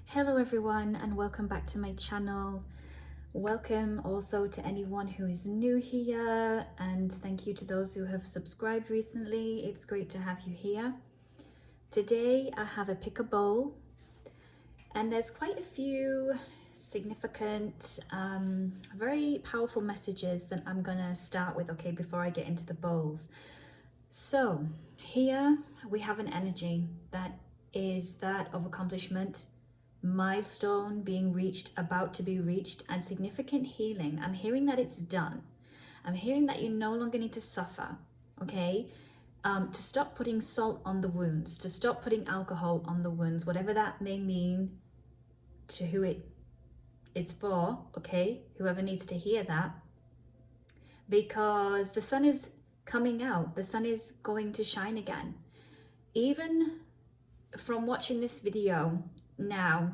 Hello everyone and welcome back to my channel. Welcome also to anyone who is new here, and thank you to those who have subscribed recently. It's great to have you here. Today I have a pick a bowl, and there's quite a few significant, very powerful messages that I'm gonna start with, okay, before I get into the bowls. So here we have an energy that is that of accomplishment, milestone being reached, about to be reached, and significant healing. I'm hearing that it's done. I'm hearing that you no longer need to suffer, okay? To stop putting salt on the wounds, to stop putting alcohol on the wounds, whatever that may mean to who it is for, okay? Whoever needs to hear that. Because the sun is coming out, the sun is going to shine again. Even from watching this video now,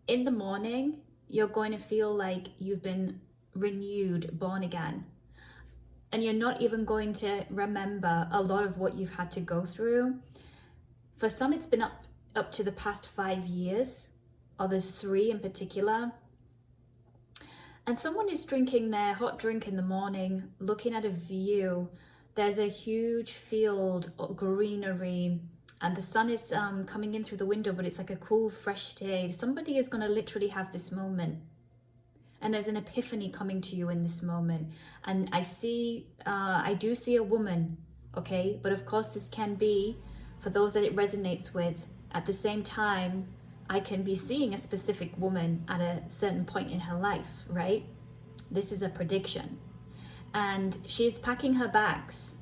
in the morning, you're going to feel like you've been renewed, born again. And you're not even going to remember a lot of what you've had to go through. For some, it's been up to the past 5 years, others 3 in particular. And someone is drinking their hot drink in the morning, looking at a view. There's a huge field of greenery, and the sun is coming in through the window, but it's like a cool, fresh day. Somebody is going to literally have this moment. And there's an epiphany coming to you in this moment. And I do see a woman, okay? But of course, this can be for those that it resonates with. At the same time, I can be seeing a specific woman at a certain point in her life, right? This is a prediction. And she's packing her bags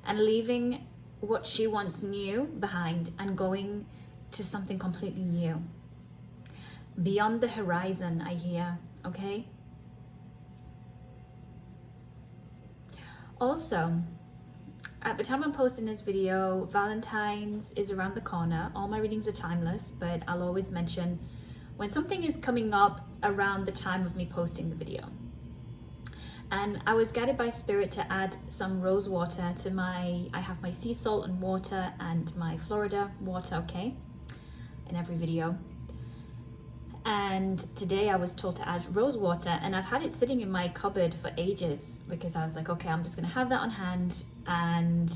and leaving what she once knew behind and going to something completely new. Beyond the horizon, I hear, okay? Also, at the time I'm posting this video, Valentine's is around the corner. All my readings are timeless, but I'll always mention when something is coming up around the time of me posting the video. And I was guided by spirit to add some rose water to I have my sea salt and water and my Florida water, okay, in every video. And today I was told to add rose water, and I've had it sitting in my cupboard for ages because I was like, okay, I'm just gonna have that on hand. And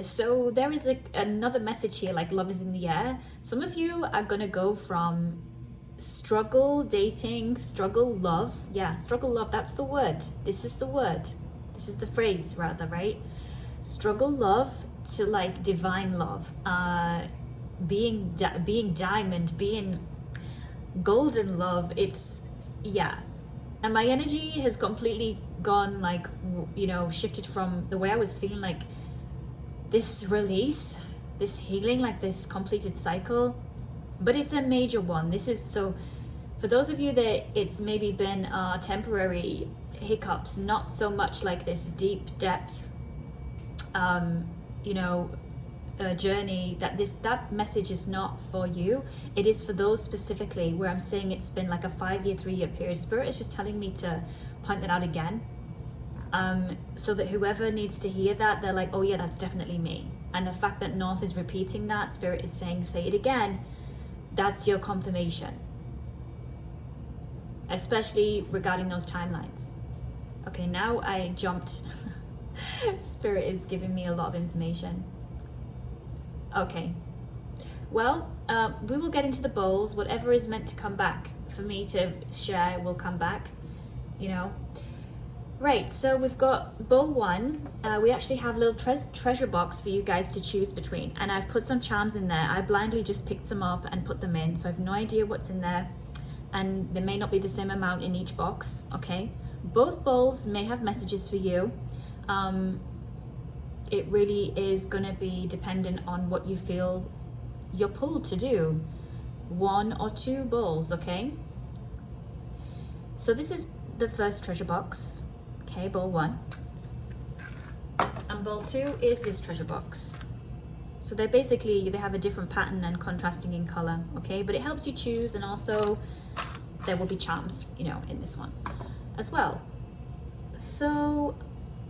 so there is another message here, like love is in the air. Some of you are gonna go from struggle dating, struggle love. Yeah, struggle love, that's the word. This is the word. This is the phrase rather, right? Struggle love to like divine love. Being diamond, being golden love. It's, yeah. And my energy has completely gone like, you know, shifted from the way I was feeling, like this release, this healing, like this completed cycle. But it's a major one. This is, so for those of you that it's maybe been temporary hiccups, not so much like this deep depth, you know, journey, that message is not for you. It is for those specifically where I'm saying it's been like a 5-year, 3-year period. Spirit is just telling me to point that out again, so that whoever needs to hear that, they're like, oh yeah, that's definitely me. And the fact that North is repeating that, Spirit is saying, say it again. That's your confirmation, especially regarding those timelines. Okay, now I jumped. Spirit is giving me a lot of information. Okay, well, we will get into the bowls. Whatever is meant to come back for me to share will come back, you know. Right, so we've got bowl 1. We actually have a little treasure box for you guys to choose between, and I've put some charms in there. I blindly just picked some up and put them in, so I have no idea what's in there, and there may not be the same amount in each box, okay? Both bowls may have messages for you. It really is gonna be dependent on what you feel you're pulled to do. 1 or 2 bowls, okay? So this is the first treasure box. Okay, bowl 1. And bowl 2 is this treasure box. So they have a different pattern and contrasting in color, okay? But it helps you choose, and also there will be charms, you know, in this one as well. So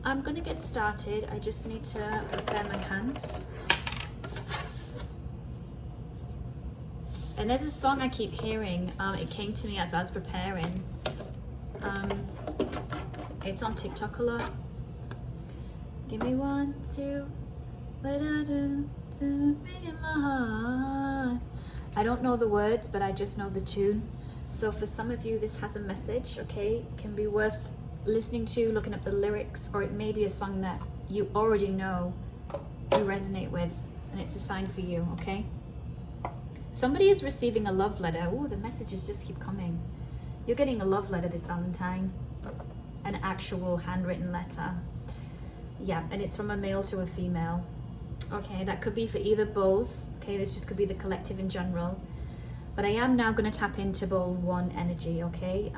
I'm gonna get started. I just need to prepare my hands. And there's a song I keep hearing. It came to me as I was preparing. It's on TikTok a lot. Give me 1, 2, what I do to me in my heart. I don't know the words, but I just know the tune. So for some of you, this has a message, okay? It can be worth listening to, looking up the lyrics, or it may be a song that you already know, you resonate with, and it's a sign for you, okay? Somebody is receiving a love letter. Oh, the messages just keep coming. You're getting a love letter this Valentine. An actual handwritten letter. Yeah, and it's from a male to a female. Okay, that could be for either bulls. Okay, this just could be the collective in general. But I am now going to tap into bull 1 energy, okay?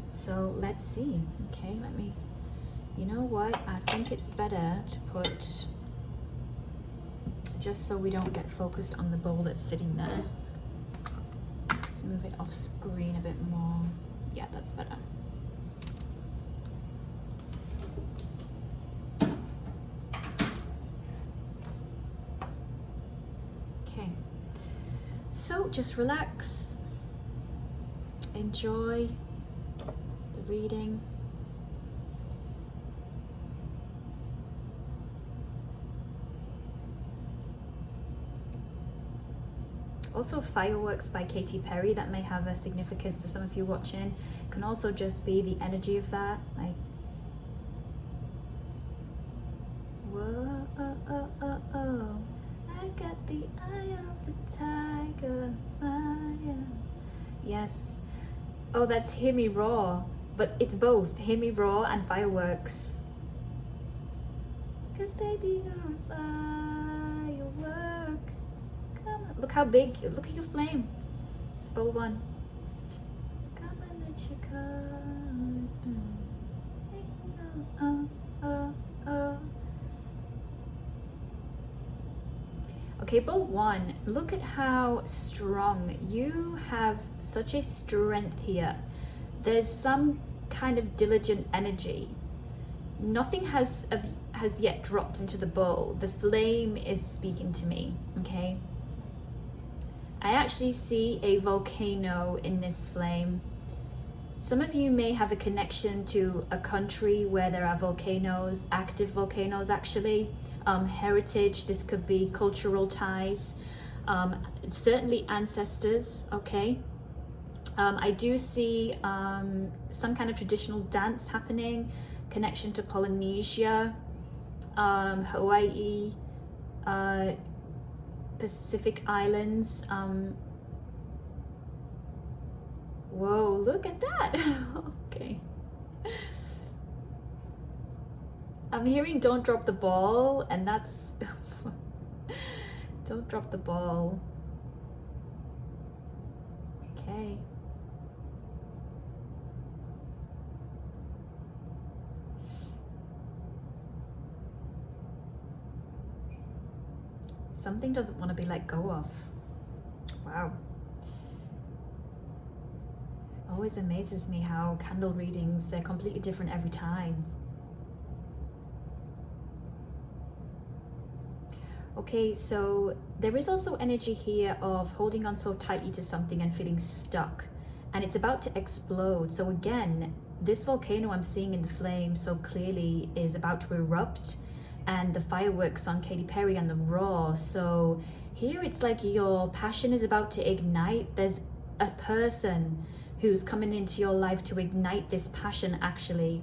So let's see. Okay, let me... You know what? I think it's better to put... Just so we don't get focused on the bowl that's sitting there. Let's move it off screen a bit more. Yeah, that's better. Okay. So just relax. Enjoy the reading. Also, Fireworks by Katy Perry, that may have a significance to some of you watching. Can also just be the energy of that, like, whoa, oh, oh, oh, oh, I got the eye of the tiger, fire. Yes. Oh, that's Hear Me Roar, but it's both Hear Me Roar and Fireworks. 'Cause baby, you're a firework. Look how big, look at your flame. Bowl 1. Come and let your colors burn. Oh, oh, oh. Okay, bowl 1, look at how strong. You have such a strength here. There's some kind of diligent energy. Nothing has yet dropped into the bowl. The flame is speaking to me, okay? I actually see a volcano in this flame. Some of you may have a connection to a country where there are volcanoes, active volcanoes actually. Heritage, this could be cultural ties. Certainly ancestors, okay? I do see some kind of traditional dance happening, connection to Polynesia, Hawaii, Pacific Islands. Whoa, look at that. Okay. I'm hearing don't drop the ball, and that's don't drop the ball. Okay. Something doesn't want to be let go of. Wow. Always amazes me how candle readings, they're completely different every time. Okay, so there is also energy here of holding on so tightly to something and feeling stuck, and it's about to explode. So again, this volcano I'm seeing in the flame so clearly is about to erupt, and the fireworks on Katy Perry and the roar. So here it's like your passion is about to ignite. There's a person who's coming into your life to ignite this passion actually.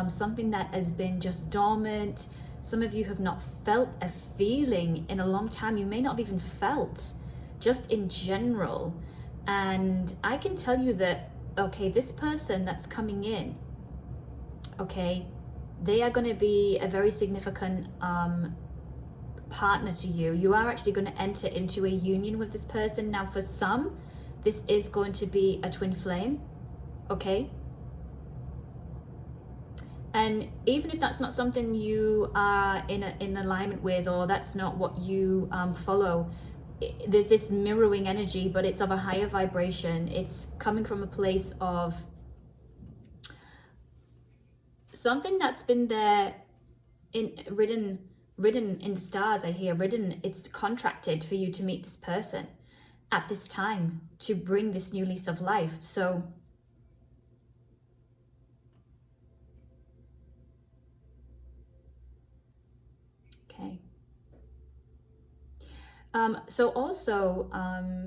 Something that has been just dormant. Some of you have not felt a feeling in a long time. You may not have even felt, just in general. And I can tell you that, okay, this person that's coming in, okay, they are going to be a very significant partner to you. You are actually going to enter into a union with this person. Now, for some, this is going to be a twin flame, okay? And even if that's not something you are in alignment with, or that's not what you follow, there's this mirroring energy, but it's of a higher vibration. It's coming from a place of something that's been there, written in the stars. I hear written. It's contracted for you to meet this person. at this time to bring this new lease of life. So okay. So also,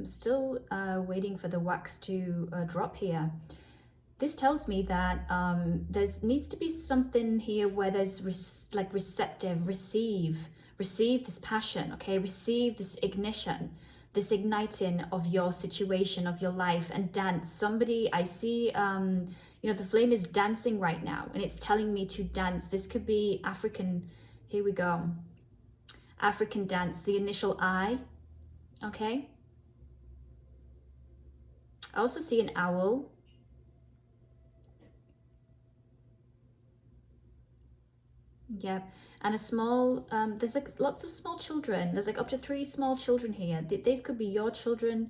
still waiting for the wax to drop here. This tells me that there needs to be something here where there's like receptive, receive this passion, okay? Receive this ignition, this igniting of your situation, of your life, and dance. Somebody, I see, you know, the flame is dancing right now, and it's telling me to dance. This could be African, here we go. African dance, the initial I, okay? I also see an owl. Yeah, and a small, there's like lots of small children. There's like up to 3 small children here. These could be your children.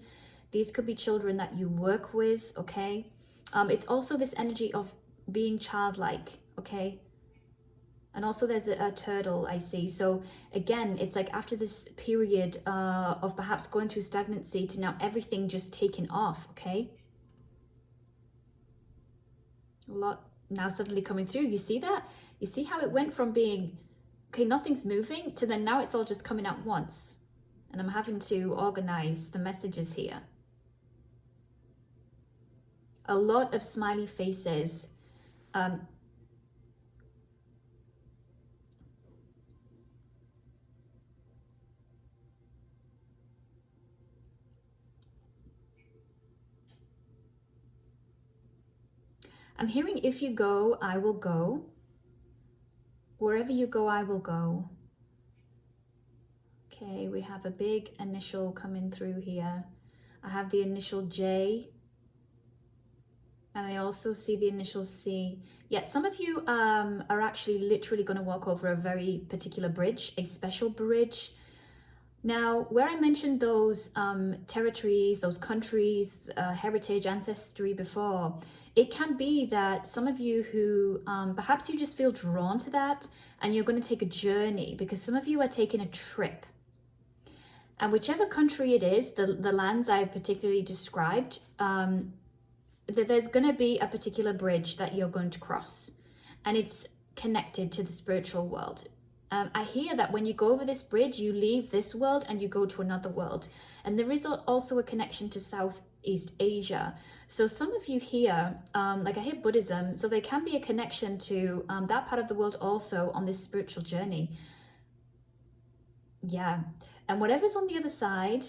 These could be children that you work with, okay? It's also this energy of being childlike, okay? And also there's a turtle I see. So again, it's like after this period of perhaps going through stagnancy to now everything just taking off, okay? A lot now suddenly coming through. You see that? You see how it went from being, okay, nothing's moving, to then now it's all just coming at once. And I'm having to organize the messages here. A lot of smiley faces. I'm hearing, if you go, I will go. Wherever you go, I will go. Okay, we have a big initial coming through here. I have the initial J. And I also see the initial C. Yeah, some of you are actually literally going to walk over a very particular bridge, a special bridge. Now, where I mentioned those territories, those countries, heritage, ancestry before, it can be that some of you who perhaps you just feel drawn to that and you're going to take a journey, because some of you are taking a trip. And whichever country it is, the lands I particularly described, there's going to be a particular bridge that you're going to cross, and it's connected to the spiritual world. I hear that when you go over this bridge, you leave this world and you go to another world. And there is also a connection to Southeast Asia. So some of you here, like I hear Buddhism, so there can be a connection to that part of the world also on this spiritual journey. Yeah, and whatever's on the other side,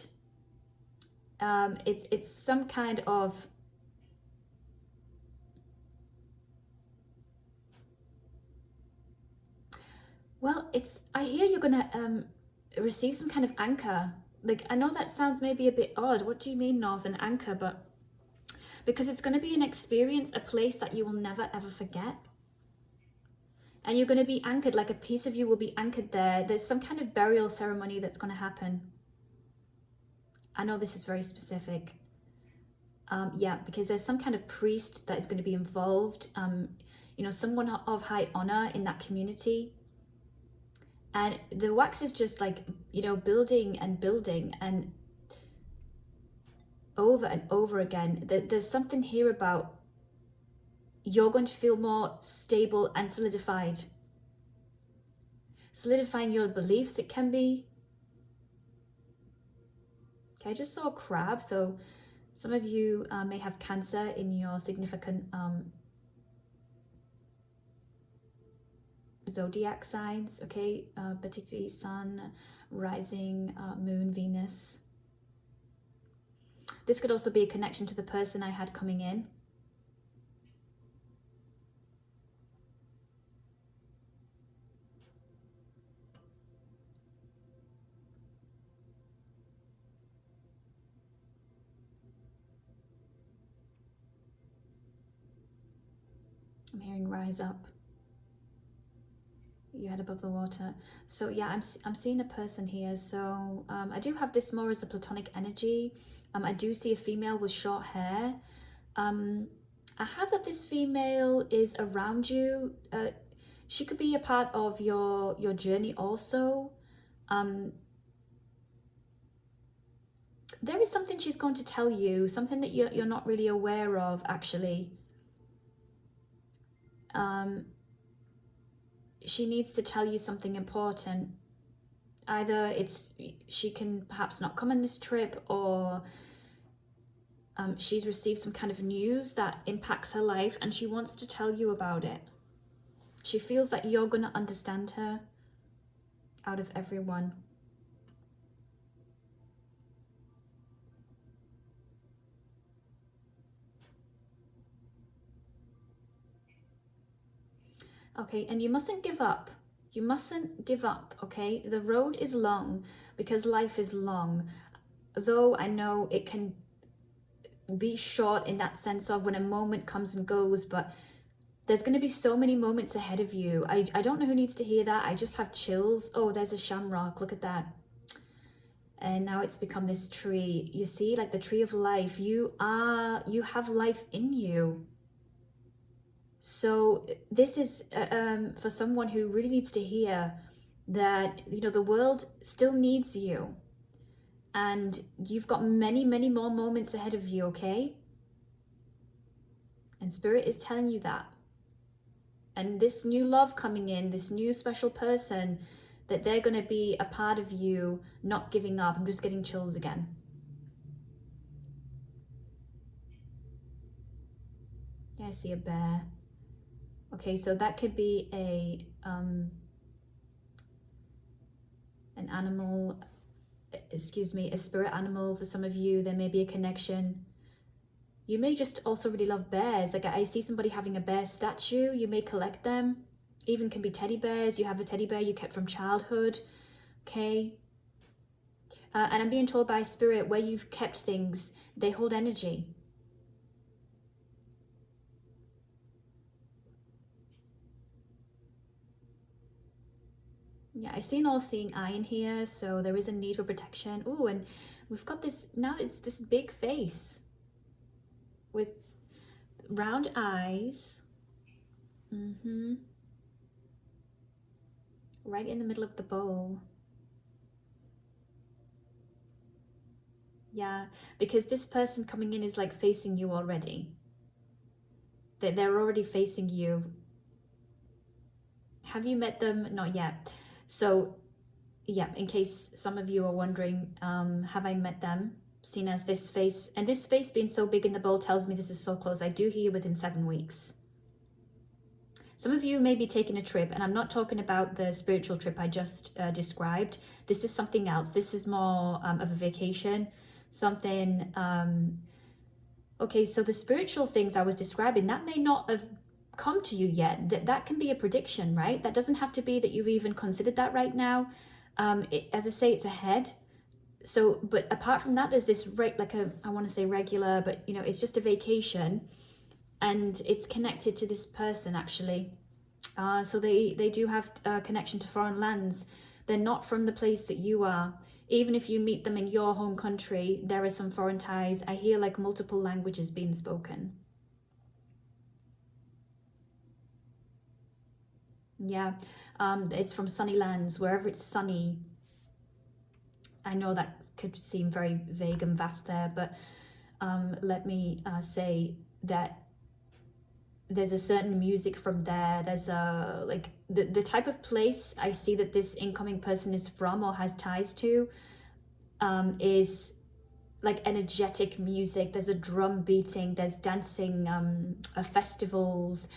it's some kind of well, I hear you're gonna receive some kind of anchor. Like, I know that sounds maybe a bit odd. What do you mean, Northern anchor? But because it's going to be an experience, a place that you will never ever forget. And you're going to be anchored, like a piece of you will be anchored there. There's some kind of burial ceremony that's going to happen. I know this is very specific. Yeah, because there's some kind of priest that is going to be involved. You know, someone of high honor in that community. And the wax is just like, you know, building and building and over again. There's something here about you're going to feel more stable and solidified. Solidifying your beliefs, it can be. Okay, I just saw a crab. So some of you may have Cancer in your significant zodiac signs, okay, particularly Sun, Rising, Moon, Venus. This could also be a connection to the person I had coming in. I'm hearing rise up. You head above the water. So yeah, I'm seeing a person here. So I do have this more as a platonic energy. I do see a female with short hair. I have that this female is around you. She could be a part of your journey also. there is something she's going to tell you, something that you're not really aware of, actually. She needs to tell you something important. Either she can perhaps not come on this trip, or she's received some kind of news that impacts her life and she wants to tell you about it. She feels that you're going to understand her out of everyone. Okay, and you mustn't give up. You mustn't give up, okay? The road is long because life is long. Though I know it can be short in that sense of when a moment comes and goes, but there's going to be so many moments ahead of you. I don't know who needs to hear that. I just have chills. Oh, there's a shamrock. Look at that. And now it's become this tree. You see, like the tree of life. You have life in you. So this is for someone who really needs to hear that, you know, the world still needs you. And you've got many, many more moments ahead of you, okay? And Spirit is telling you that. And this new love coming in, this new special person, that they're going to be a part of you, not giving up. I'm just getting chills again. Yeah, I see a bear. Okay, so that could be an animal, excuse me, a spirit animal for some of you. There may be a connection. You may just also really love bears. Like I see somebody having a bear statue. You may collect them. Even can be teddy bears. You have a teddy bear you kept from childhood. Okay. And I'm being told by Spirit, where you've kept things, they hold energy. Yeah, I see an all-seeing eye in here, so there is a need for protection. Oh, and we've got this, now it's this big face with round eyes. Right in the middle of the bowl. Yeah, because this person coming in is like facing you already. They're already facing you. Have you met them? Not yet. So yeah, in case some of you are wondering, have I met them? Seen as this face, and this face being so big in the bowl tells me this is so close. I do hear within 7 weeks. Some of you may be taking a trip, and I'm not talking about the spiritual trip I just described. This is something else. This is more of a vacation, something. Okay, so the spiritual things I was describing, that may not have come to you yet. That can be a prediction, right? That doesn't have to be that you've even considered that right now. As I say, it's ahead. So, but apart from that, there's this I want to say regular, but you know, it's just a vacation, and it's connected to this person actually. So they do have a connection to foreign lands. They're not from the place that you are. Even if you meet them in your home country, there are some foreign ties. I hear like multiple languages being spoken. Yeah, it's from sunny lands, wherever it's sunny. I know that could seem very vague and vast there, but let me say that there's a certain music from there. There's a like the type of place I see that this incoming person is from or has ties to is like energetic music. There's a drum beating, there's dancing, festivals,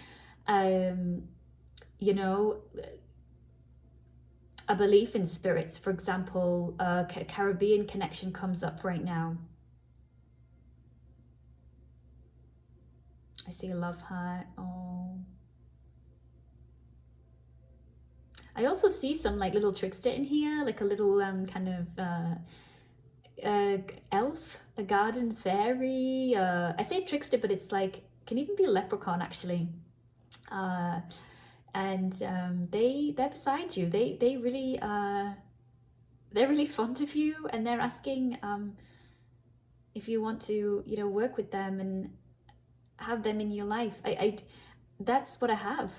you know, a belief in spirits. For example, a Caribbean connection comes up right now. I see a love heart. Oh. I also see some like little trickster in here, like a little kind of elf, a garden fairy. I say trickster, but it's like, can even be a leprechaun actually. And they're beside you. They're really fond of you, and they're asking if you want to, you know, work with them and have them in your life. That's what I have.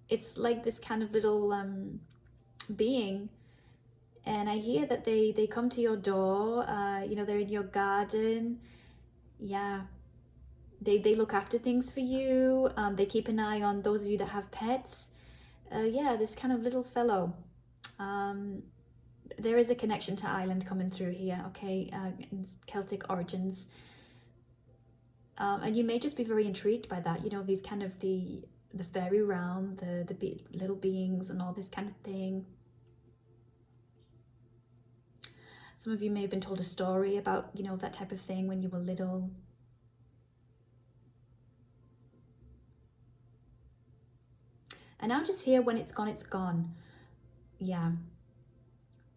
It's like this kind of little being And I hear that they come to your door, you know, they're in your garden. Yeah, they look after things for you. They keep an eye on those of you that have pets. Yeah, this kind of little fellow. There is a connection to Ireland coming through here, okay, Celtic origins. And you may just be very intrigued by that, you know, these kind of the fairy realm, the little beings and all this kind of thing. Some of you may have been told a story about, you know, that type of thing when you were little. And now just here, when it's gone, it's gone. Yeah.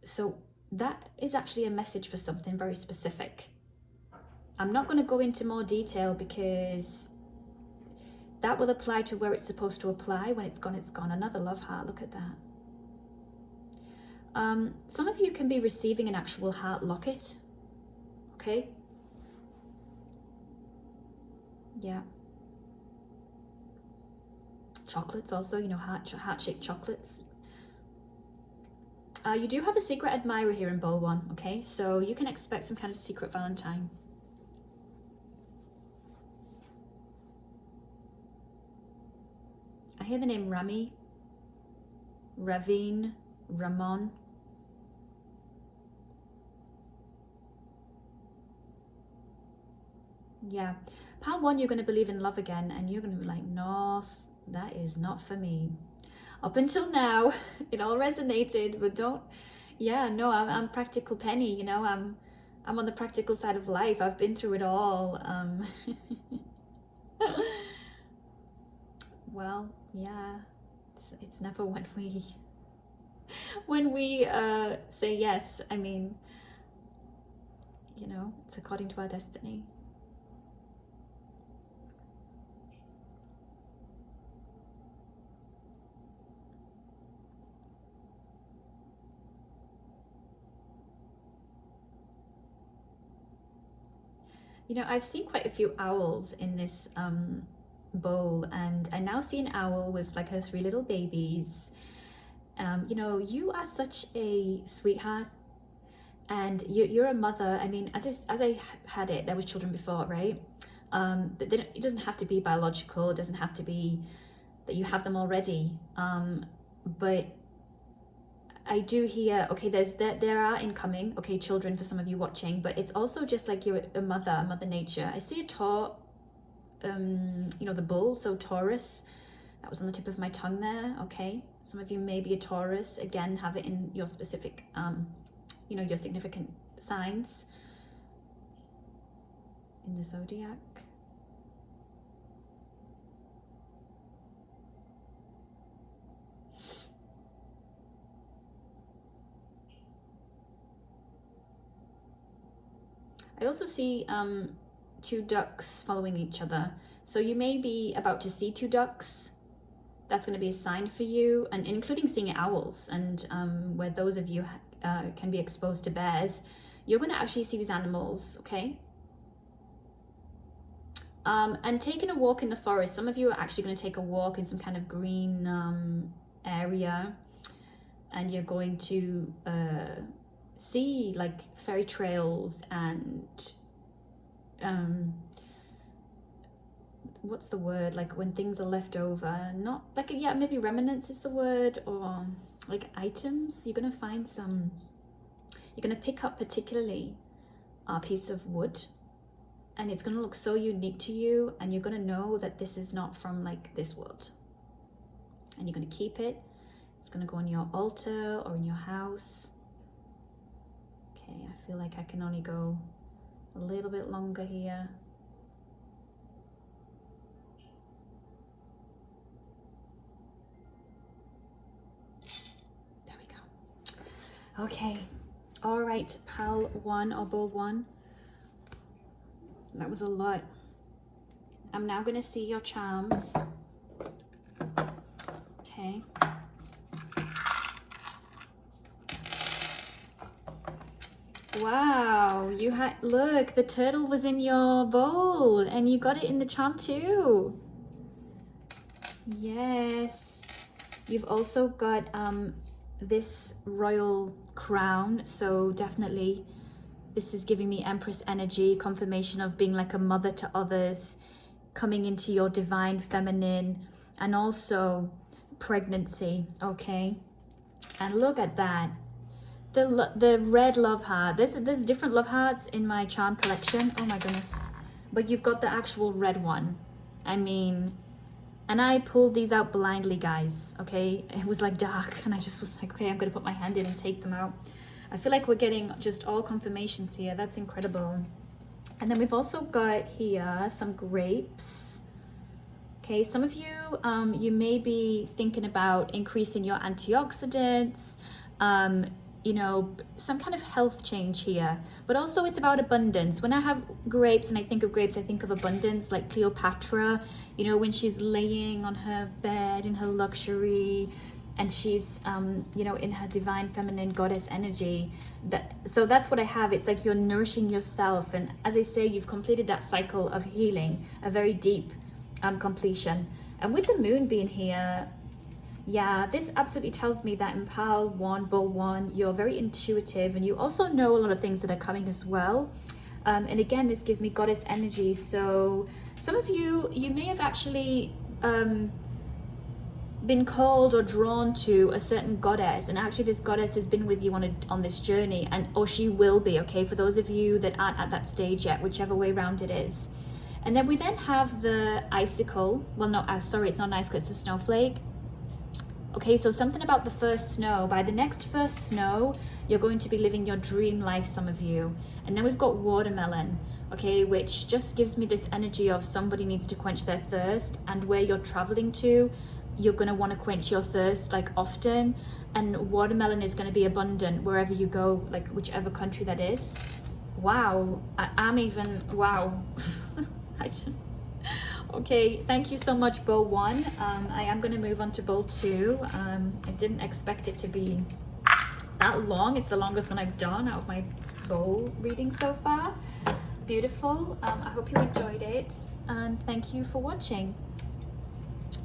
So that is actually a message for something very specific. I'm not going to go into more detail because that will apply to where it's supposed to apply. When it's gone, it's gone. Another love heart, look at that. Some of you can be receiving an actual heart locket, okay? Yeah. Chocolates also, you know, heart-shaped chocolates. You do have a secret admirer here in bowl 1, okay? So you can expect some kind of secret Valentine. I hear the name Rami, Ravine, Ramon. Yeah, part 1, you're going to believe in love again, and you're going to be like, no, that is not for me. Up until now, it all resonated, but don't. Yeah, no, I'm practical Penny. You know, I'm on the practical side of life. I've been through it all. Well, yeah, it's never when we say yes. I mean, you know, it's according to our destiny. You know, I've seen quite a few owls in this bowl, and I now see an owl with like her 3 little babies. You know, you are such a sweetheart, and you're a mother. I mean, as I had it, there was children before, right? It doesn't have to be biological. It doesn't have to be that you have them already. But I do hear, okay, there are incoming, okay, children for some of you watching, but it's also just like you're a mother, Mother Nature. I see a you know, the bull, so Taurus. That was on the tip of my tongue there, okay? Some of you may be a Taurus. Again, have it in your specific, you know, your significant signs in the zodiac. I also see 2 ducks following each other. So you may be about to see 2 ducks. That's going to be a sign for you, and including seeing owls. And where those of you can be exposed to bears, you're going to actually see these animals, okay? And taking a walk in the forest. Some of you are actually going to take a walk in some kind of green area, and you're going to see like fairy trails and what's the word, like when things are left over, not like, yeah, maybe remnants is the word, or like items. You're going to find some, you're going to pick up particularly a piece of wood, and it's going to look so unique to you, and you're going to know that this is not from like this world, and you're going to keep it. It's going to go on your altar or in your house. Okay, I feel like I can only go a little bit longer here. There we go. Okay, all right, pal 1 or bull 1. That was a lot. I'm now going to see your charms. Okay. Wow, you had, look, the turtle was in your bowl and you got it in the charm too. Yes. You've also got this royal crown, so definitely this is giving me Empress energy, confirmation of being like a mother to others, coming into your divine feminine, and also pregnancy, okay? And look at that. The red love heart. There's different love hearts in my charm collection. Oh my goodness. But you've got the actual red one. I mean, and I pulled these out blindly, guys, okay? It was like dark and I just was like, okay, I'm gonna put my hand in and take them out. I feel like we're getting just all confirmations here. That's incredible. And then we've also got here some grapes. Okay, some of you, you may be thinking about increasing your antioxidants, you know, some kind of health change here, but also it's about abundance. When I have grapes and I think of grapes, I think of abundance, like Cleopatra, you know, when she's laying on her bed in her luxury and she's, you know, in her divine feminine goddess energy. So that's what I have. It's like you're nourishing yourself. And as I say, you've completed that cycle of healing, a very deep completion. And with the moon being here, yeah, this absolutely tells me that in Pile 1, Bull 1, you're very intuitive and you also know a lot of things that are coming as well. And again, this gives me goddess energy. So some of you, you may have actually been called or drawn to a certain goddess, and actually this goddess has been with you on this journey, and or she will be, okay, for those of you that aren't at that stage yet, whichever way around it is. And then we then have the icicle. Well, no, sorry, it's not an icicle, it's a snowflake. Okay, so something about the first snow. By the next first snow, you're going to be living your dream life, some of you. And then we've got watermelon, okay, which just gives me this energy of somebody needs to quench their thirst, and where you're traveling to, you're going to want to quench your thirst like often, and watermelon is going to be abundant wherever you go, like whichever country that is. Wow, I'm even, wow. Okay, thank you so much, Bowl 1. I am going to move on to Bowl 2. I didn't expect it to be that long. It's the longest one I've done out of my bowl reading so far. Beautiful. I hope you enjoyed it, and thank you for watching.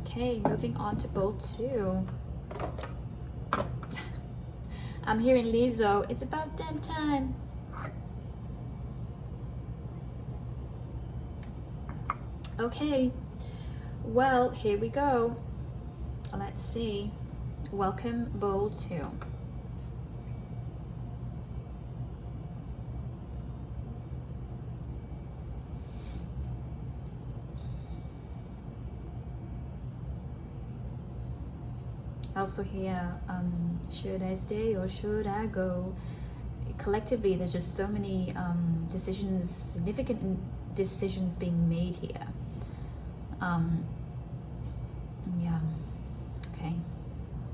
Okay, moving on to Bowl 2. I'm hearing Lizzo, it's about damn time. Okay, well, here we go. Let's see. Welcome, Bowl 2. Also here, should I stay or should I go? Collectively, there's just so many decisions, significant decisions being made here. Yeah, okay,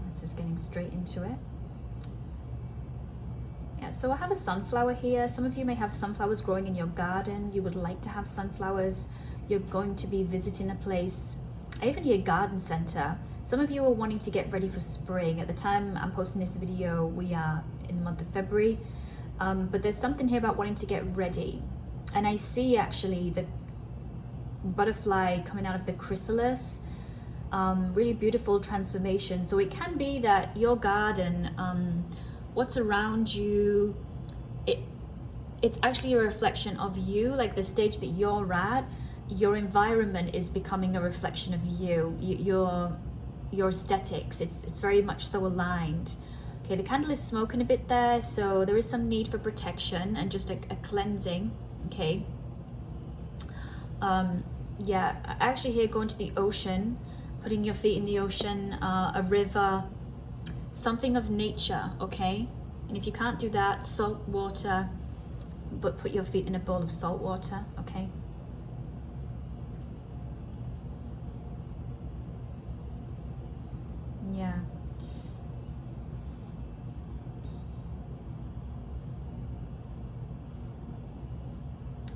this is getting straight into it. Yeah, so I have a sunflower here. Some of you may have sunflowers growing in your garden. You would like to have sunflowers. You're going to be visiting a place. I even hear garden center. Some of you are wanting to get ready for spring. At the time I'm posting this video, we are in the month of February. But there's something here about wanting to get ready. And I see actually the butterfly coming out of the chrysalis. Really beautiful transformation. So it can be that your garden, what's around you, it's actually a reflection of you, like the stage that you're at. Your environment is becoming a reflection of you, your aesthetics. It's very much so aligned. Okay, the candle is smoking a bit there, so there is some need for protection and just a cleansing. Okay. Yeah, actually here going to the ocean, putting your feet in the ocean, a river, something of nature, okay? And if you can't do that, salt water, but put your feet in a bowl of salt water, okay? Yeah.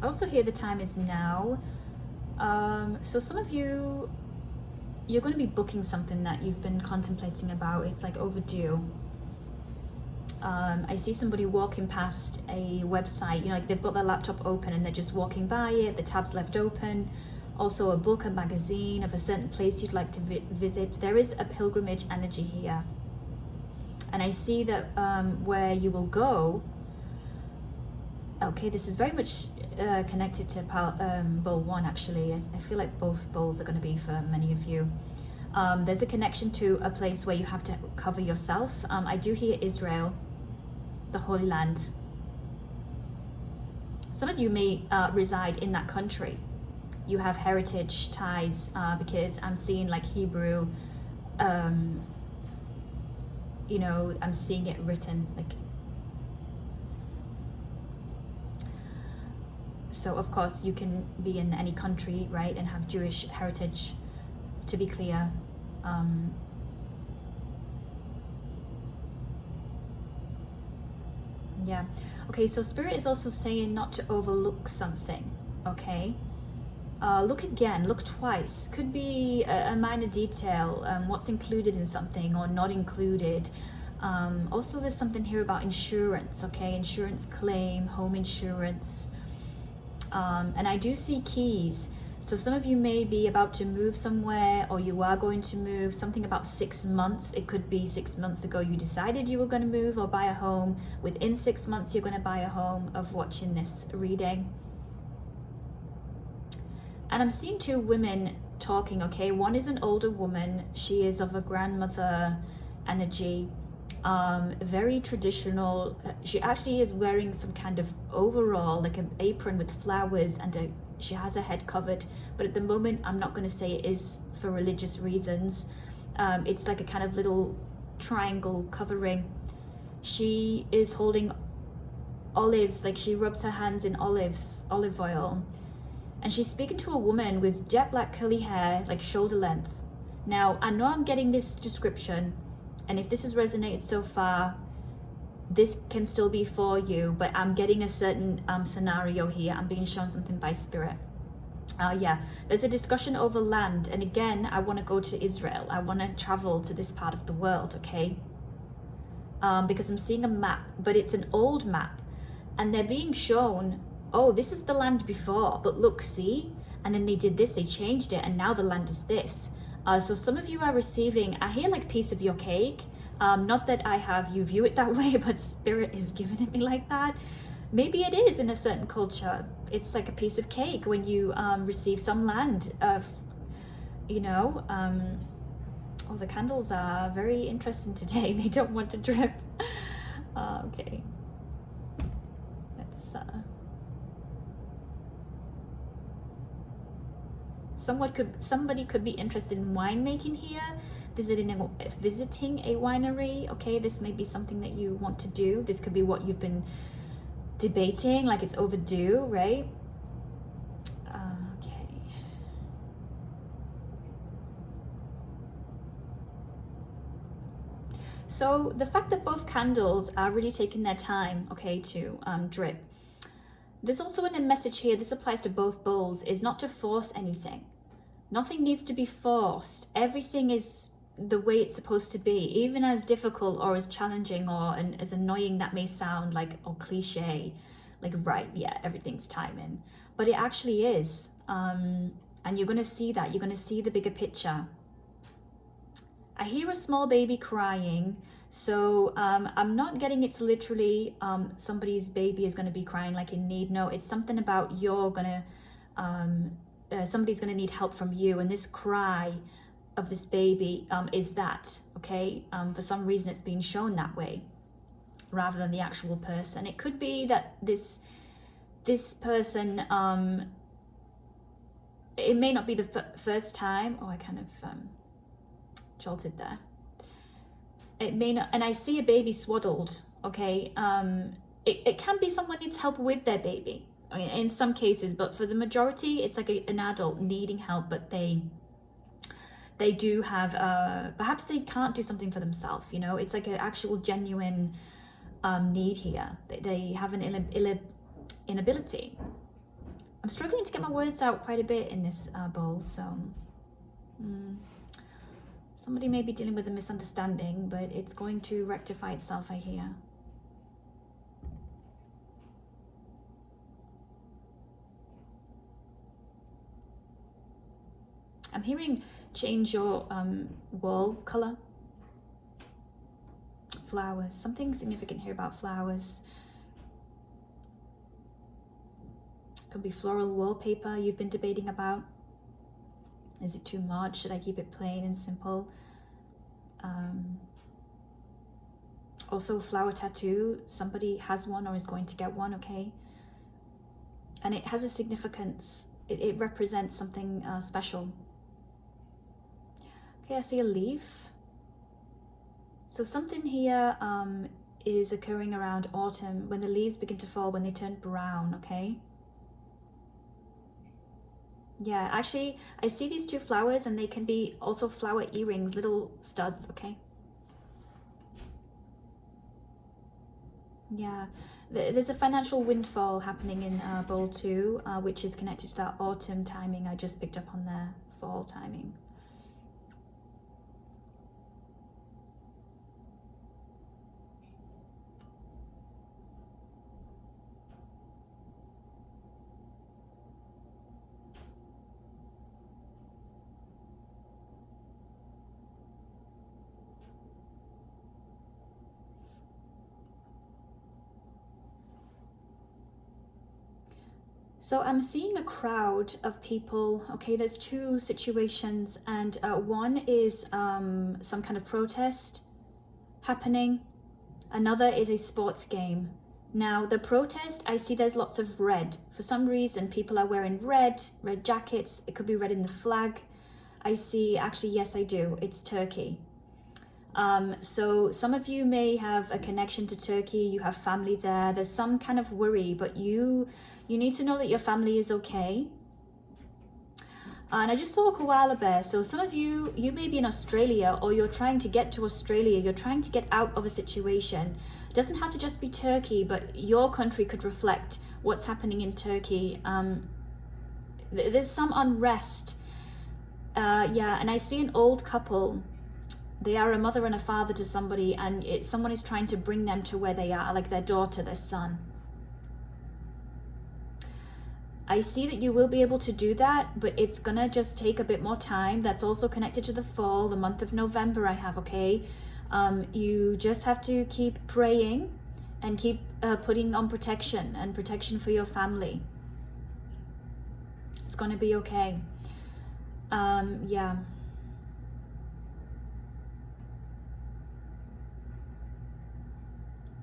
Also here the time is now. So some of you, you're going to be booking something that you've been contemplating about. It's like overdue. I see somebody walking past a website, you know, like they've got their laptop open and they're just walking by it, the tab's left open. Also a book, a magazine of a certain place you'd like to visit. There is a pilgrimage energy here. And I see that where you will go, okay, this is very much connected to bowl 1 actually. I feel like both bowls are going to be for many of you. There's a connection to a place where you have to cover yourself. I do hear Israel, the Holy Land. Some of you may reside in that country. You have heritage ties because I'm seeing like Hebrew, you know, I'm seeing it written like. So of course you can be in any country, right, and have Jewish heritage, to be clear. Yeah, okay, so Spirit is also saying not to overlook something, okay? Look again, look twice. Could be a minor detail, what's included in something or not included. Also, there's something here about insurance, okay? Insurance claim, home insurance. And I do see keys. So some of you may be about to move somewhere, or you are going to move, something about 6 months. It could be 6 months ago you decided you were going to move or buy a home. Within 6 months you're going to buy a home of watching this reading. And I'm seeing 2 women talking, okay? One is an older woman. She is of a grandmother energy, very traditional. She actually is wearing some kind of overall, like an apron with flowers, and she has her head covered. But at the moment, I'm not going to say it is for religious reasons. It's like a kind of little triangle covering. She is holding olives, like she rubs her hands in olive oil. And she's speaking to a woman with jet black curly hair, like shoulder length. Now, I know I'm getting this description, and if this has resonated so far, this can still be for you, but I'm getting a certain scenario here. I'm being shown something by Spirit. Yeah, there's a discussion over land. And again, I want to go to Israel. I want to travel to this part of the world, okay? Because I'm seeing a map, but it's an old map. And they're being shown, oh, this is the land before, but look, see? And then they did this, they changed it, and now the land is this. So some of you are receiving, I hear like piece of your cake. Not that I have you view it that way, but Spirit is giving it me like that. Maybe it is in a certain culture. It's like a piece of cake when you receive some land of, you know, oh, the candles are very interesting today. They don't want to drip. Okay. Let's, somebody could be interested in winemaking here, visiting a winery. Okay, this may be something that you want to do. This could be what you've been debating, like it's overdue, right? Okay. So the fact that both candles are really taking their time, okay, to drip. There's also a message here, this applies to both bowls, is not to force anything. Nothing needs to be forced. Everything is the way it's supposed to be, even as difficult or as challenging or as annoying that may sound, like, or cliche, like, right, yeah, everything's timing. But it actually is. And you're going to see that. You're going to see the bigger picture. I hear a small baby crying. So I'm not getting it's literally somebody's baby is going to be crying like in need. No, it's something about you're going to, somebody's going to need help from you. And this cry of this baby is that, okay? For some reason it's being shown that way rather than the actual person. It could be that this person, it may not be the first time. Oh, I kind of jolted there. It may not, and I see a baby swaddled, okay? It can be someone needs help with their baby, I mean, in some cases, but for the majority, it's like an adult needing help, but they do have, perhaps they can't do something for themselves, you know? It's like an actual genuine need here. They have an inability. I'm struggling to get my words out quite a bit in this bowl, so... Somebody may be dealing with a misunderstanding, but it's going to rectify itself, I hear. I'm hearing change your wall color flowers. Something significant here about flowers. Could be floral wallpaper you've been debating about. Is it too much? Should I keep it plain and simple? Also, flower tattoo. Somebody has one or is going to get one, okay? And it has a significance. It represents something special. Okay, I see a leaf. So something here is occurring around autumn, when the leaves begin to fall, when they turn brown, okay? Yeah, actually, I see these two flowers, and they can be also flower earrings, little studs, okay? Yeah, there's a financial windfall happening in bowl 2, which is connected to that autumn timing I just picked up on there, fall timing. So I'm seeing a crowd of people, okay, there's two situations, and one is some kind of protest happening. Another is a sports game. Now the protest, I see there's lots of red. For some reason, people are wearing red jackets. It could be red in the flag. I see, actually, yes, I do. It's Turkey. So some of you may have a connection to Turkey. You have family there. There's some kind of worry, but you need to know that your family is okay. And I just saw a koala bear. So some of you may be in Australia, or you're trying to get to Australia. You're trying to get out of a situation. It doesn't have to just be Turkey, but your country could reflect what's happening in Turkey. There's some unrest. Yeah, and I see an old couple. They are a mother and a father to somebody, and someone is trying to bring them to where they are, like their daughter, their son. I see that you will be able to do that, but it's gonna just take a bit more time. That's also connected to the fall, the month of November I have, okay? You just have to keep praying and keep putting on protection and protection for your family. It's gonna be okay. Yeah.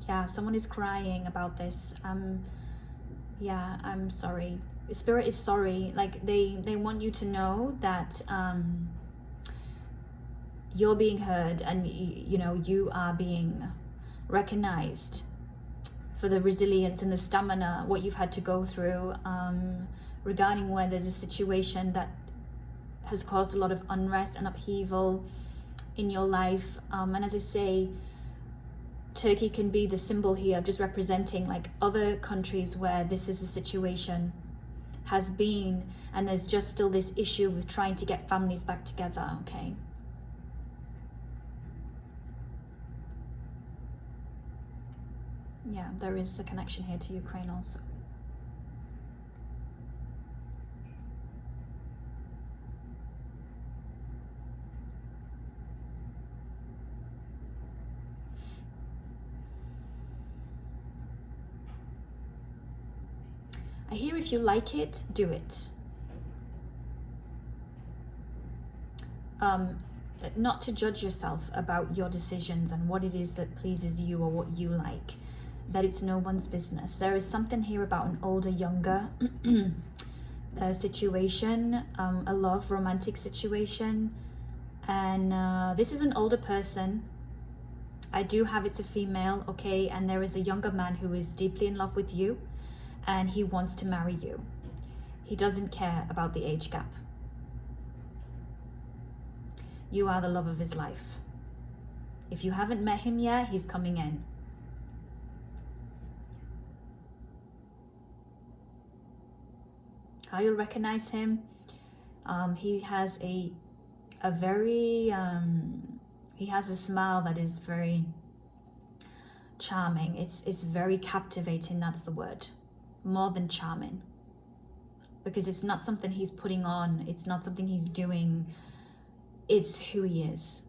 Yeah, someone is crying about this. Yeah, I'm sorry. Spirit is sorry. Like they want you to know that you're being heard, and you know you are being recognized for the resilience and the stamina, what you've had to go through, regarding where there's a situation that has caused a lot of unrest and upheaval in your life. And as I say, Turkey can be the symbol here of just representing like other countries where this is the situation has been, and there's just still this issue with trying to get families back together, okay? Yeah, there is a connection here to Ukraine also. I hear if you like it, do it. Not to judge yourself about your decisions and what it is that pleases you or what you like. That it's no one's business. There is something here about an older, younger situation, a love, romantic situation. And this is an older person. I do have it's a female, okay? And there is a younger man who is deeply in love with you, and he wants to marry you. He doesn't care about the age gap. You are the love of his life. If you haven't met him yet, he's coming in. How you'll recognize him, he has a very, he has a smile that is very charming. It's very captivating, that's the word. More than charming. Because it's not something he's putting on, it's not something he's doing, it's who he is.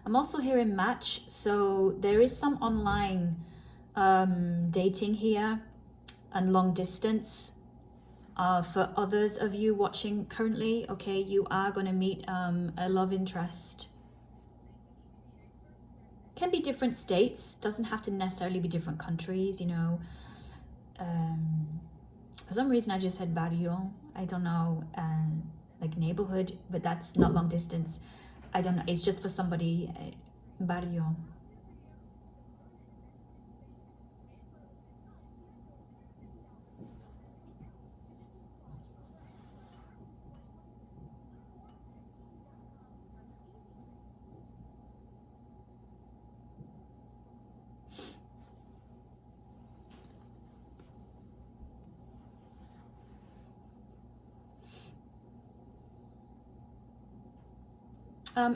I'm also hearing match, so there is some online dating here and long distance. For others of you watching currently, okay, you are going to meet a love interest. Can be different states, doesn't have to necessarily be different countries, you know. For some reason I just had barrio, I don't know, like neighborhood, but that's not long distance. I don't know, it's just for somebody, barrio.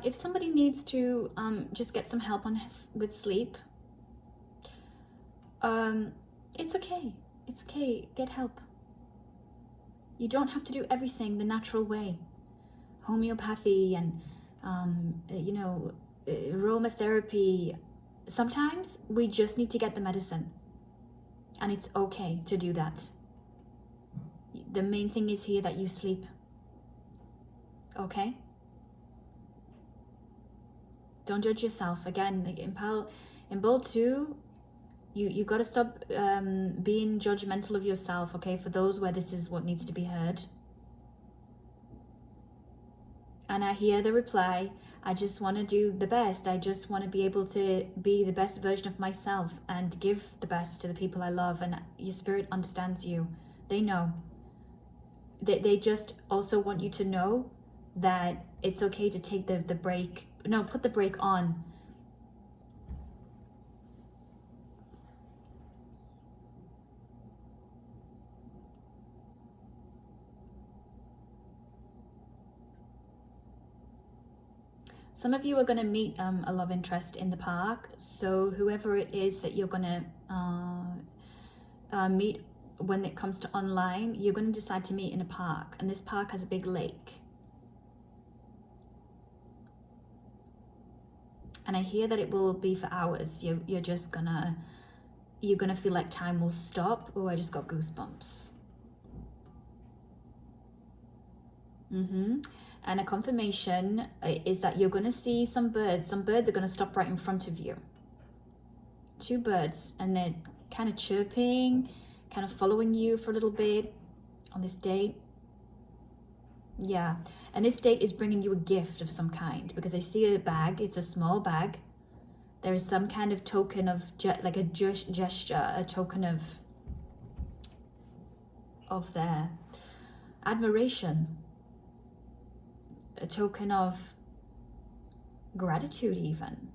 If somebody needs to just get some help with sleep, it's okay. It's okay. Get help. You don't have to do everything the natural way. Homeopathy and, you know, aromatherapy. Sometimes we just need to get the medicine. And it's okay to do that. The main thing is here that you sleep. Okay? Don't judge yourself. Again, like in bowl 2, you got to stop being judgmental of yourself, okay? For those where this is what needs to be heard. And I hear the reply, I just want to do the best. I just want to be able to be the best version of myself and give the best to the people I love. And your spirit understands you. They know. They just also want you to know that it's okay to take the break. No, put the brake on. Some of you are going to meet a love interest in the park. So whoever it is that you're going to meet when it comes to online, you're going to decide to meet in a park. And this park has a big lake. And I hear that it will be for hours. You're just gonna feel like time will stop. Oh, I just got goosebumps. And a confirmation is that you're gonna see some birds. Some birds are gonna stop right in front of you. 2 birds, and they're kind of chirping, kind of following you for a little bit on this date. Yeah, and this date is bringing you a gift of some kind, because I see a bag. It's a small bag. There is some kind of token of like a gesture, a token of their admiration, a token of gratitude even.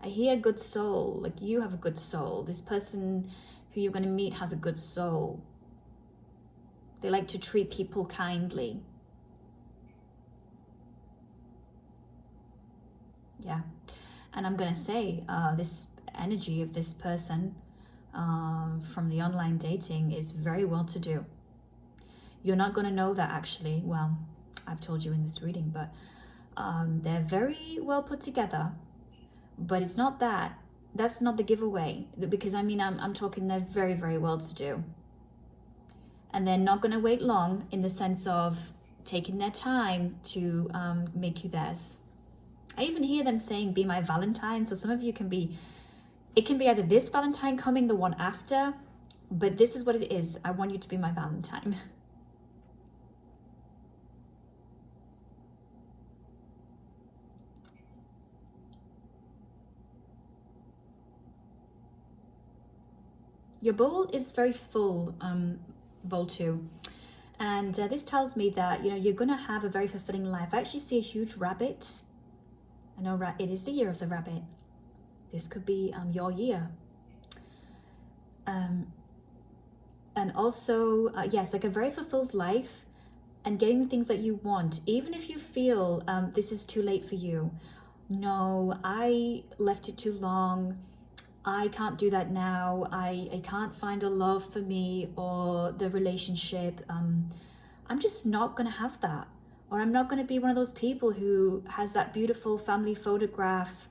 I hear good soul, like you have a good soul. This person who you're going to meet has a good soul. They like to treat people kindly. Yeah. And I'm going to say this energy of this person from the online dating is very well to do. You're not going to know that actually. Well, I've told you in this reading, but they're very well put together. But it's not that. That's not the giveaway. Because I mean, I'm talking they're very, very well to do. And they're not going to wait long in the sense of taking their time to make you theirs. I even hear them saying, be my Valentine. So some of you can be, it can be either this Valentine coming, the one after, but this is what it is. I want you to be my Valentine. Your bowl is very full, bowl 2. And this tells me that, you know, you're going to have a very fulfilling life. I actually see a huge rabbit. I know it is the year of the rabbit. This could be your year. And also, yes, like a very fulfilled life and getting the things that you want. Even if you feel this is too late for you. No, I left it too long. I can't do that now. I can't find a love for me or the relationship. I'm just not going to have that. Or I'm not going to be one of those people who has that beautiful family photograph,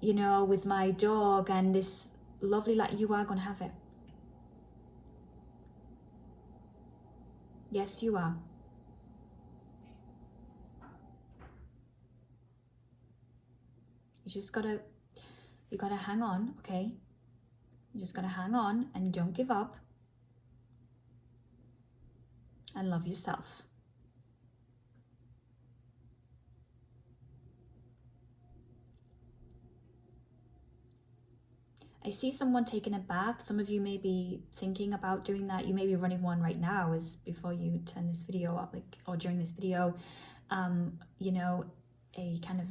you know, with my dog and this lovely light. You are going to have it. Yes, you are. You gotta hang on, okay? You just gotta hang on and don't give up. And love yourself. I see someone taking a bath. Some of you may be thinking about doing that. You may be running one right now as before you turn this video up, like, or during this video. You know, a kind of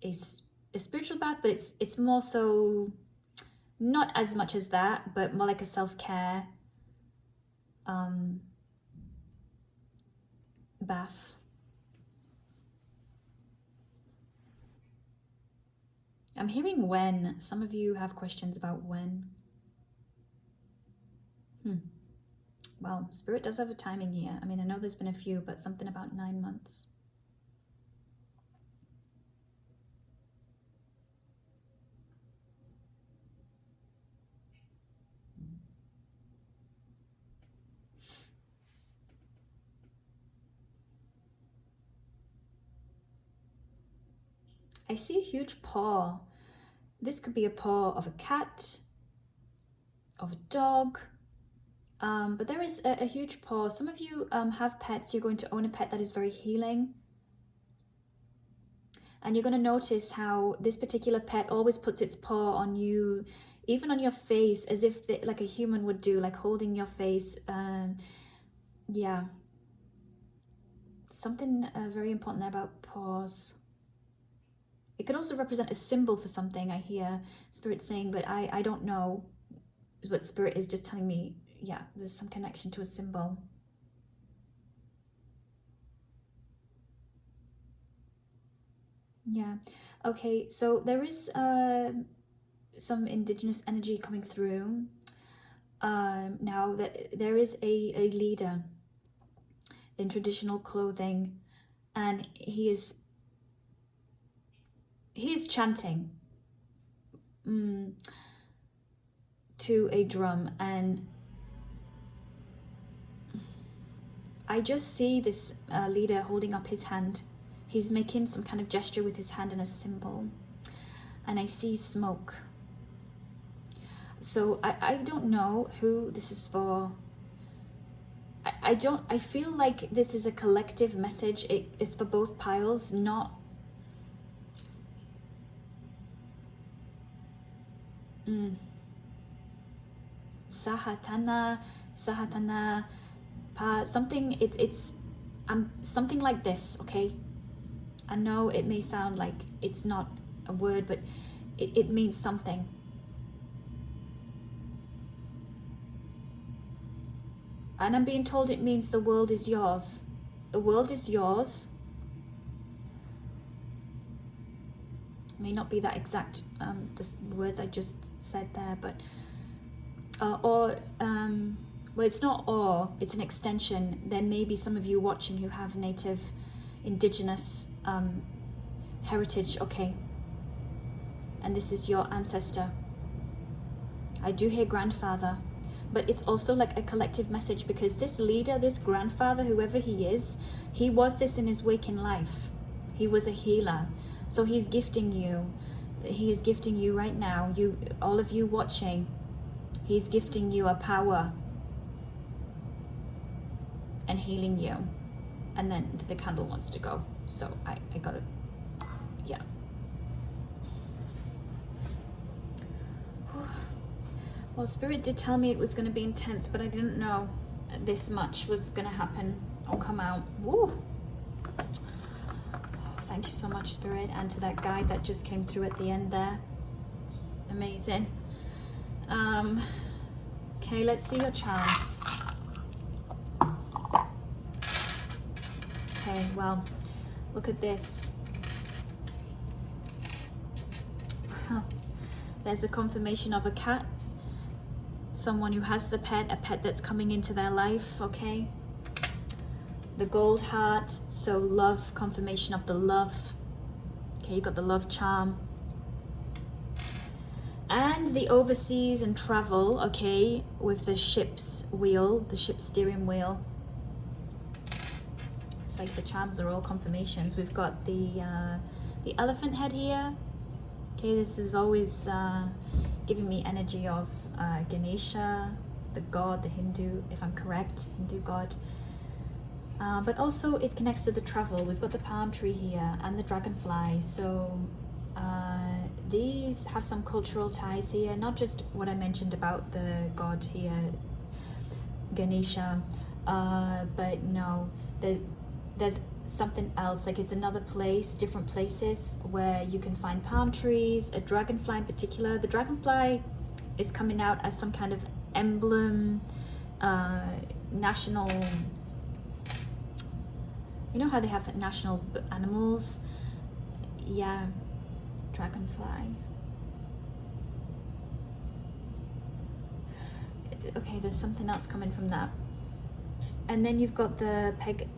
a spiritual bath, but it's more so not as much as that, but more like a self-care bath. I'm hearing when. Some of you have questions about when. Well, Spirit does have a timing here. I mean, I know there's been a few, but something about 9 months. I see a huge paw. This could be a paw of a cat, of a dog, but there is a huge paw. Some of you have pets. You're going to own a pet that is very healing. And you're going to notice how this particular pet always puts its paw on you, even on your face, as if like a human would do, like holding your face. Yeah. Something very important there about paws. It could also represent a symbol for something, I hear Spirit saying, but I don't know. Is what Spirit is just telling me. Yeah, there's some connection to a symbol. Yeah. Okay, so there is some indigenous energy coming through. Now that there is a leader in traditional clothing, and he is chanting to a drum, and I just see this leader holding up his hand. He's making some kind of gesture with his hand and a symbol, and I see smoke. So I don't know who this is for. I feel like this is a collective message. It's for both piles, not Sahatana, something. It's something like this. Okay, I know it may sound like it's not a word, but it means something. And I'm being told it means the world is yours. The world is yours. It may not be that exact, the words I just said there, but well, it's not or, it's an extension. There may be some of you watching who have native, indigenous heritage, okay? And this is your ancestor. I do hear grandfather, but it's also like a collective message, because this leader, this grandfather, whoever he is, he was this in his waking life. He was a healer. So he's gifting you. He is gifting you right now. You, all of you watching, he's gifting you a power and healing you. And then the candle wants to go. So I gotta, yeah. Well, Spirit did tell me it was going to be intense, but I didn't know this much was going to happen or come out. Woo! Oh, thank you so much, Spirit, and to that guide that just came through at the end there. Amazing. Okay, let's see your charms. Okay, well, look at this. There's a confirmation of a cat. Someone who has the pet, a pet that's coming into their life, okay? the gold heart, so love, confirmation of the love. Okay, you got the love charm. And the overseas and travel, okay, with the ship's wheel, the ship's steering wheel. It's like the charms are all confirmations. We've got the elephant head here. Okay, this is always giving me energy of Ganesha, the god, the Hindu, if I'm correct, Hindu god. But also it connects to the travel. We've got the palm tree here and the dragonfly. So these have some cultural ties here, not just what I mentioned about the god here, Ganesha, but no, there's something else, like it's another place, different places where you can find palm trees, a dragonfly in particular. The dragonfly is coming out as some kind of emblem, national, you know how they have national animals? Yeah, dragonfly. Okay, there's something else coming from that. And then you've got the peg.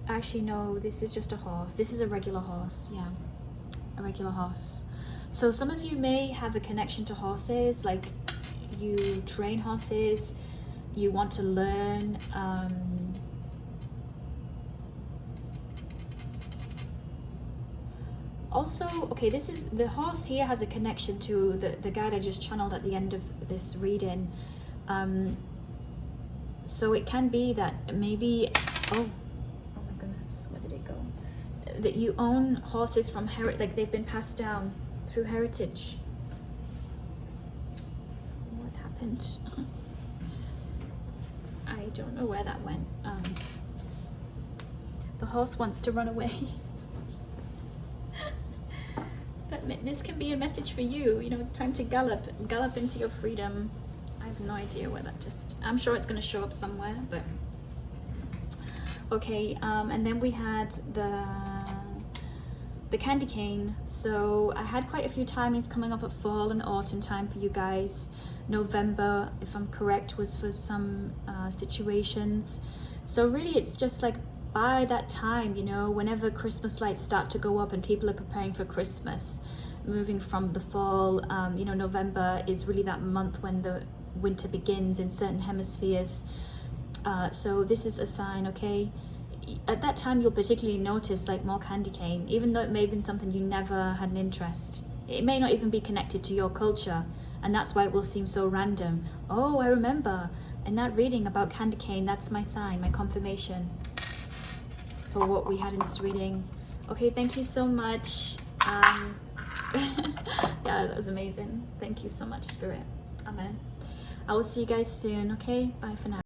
Actually, no, this is just a horse. This is a regular horse, yeah, a regular horse. So some of you may have a connection to horses, like you train horses, you want to learn. Also, okay, this is, the horse here has a connection to the guide I just channeled at the end of this reading. So it can be that maybe, oh my goodness, where did it go? That you own horses from like they've been passed down through heritage. What happened? I don't know where that went. The horse wants to run away. This can be a message for you. You know, it's time to gallop into your freedom. I have no idea where that just, I'm sure it's going to show up somewhere, but okay. And then we had the candy cane. So I had quite a few timings coming up at fall and autumn time for you guys. November, if I'm correct, was for some situations. So really it's just like by that time, you know, whenever Christmas lights start to go up and people are preparing for Christmas, moving from the fall, you know, November is really that month when the winter begins in certain hemispheres. So this is a sign, okay? At that time, you'll particularly notice like more candy cane, even though it may have been something you never had an interest. It may not even be connected to your culture, and that's why it will seem so random. Oh, I remember in that reading about candy cane, that's my sign, my confirmation for what we had in this reading. Okay, thank you so much. Yeah, that was amazing. Thank you so much, Spirit. Amen. I will see you guys soon, okay? Bye for now.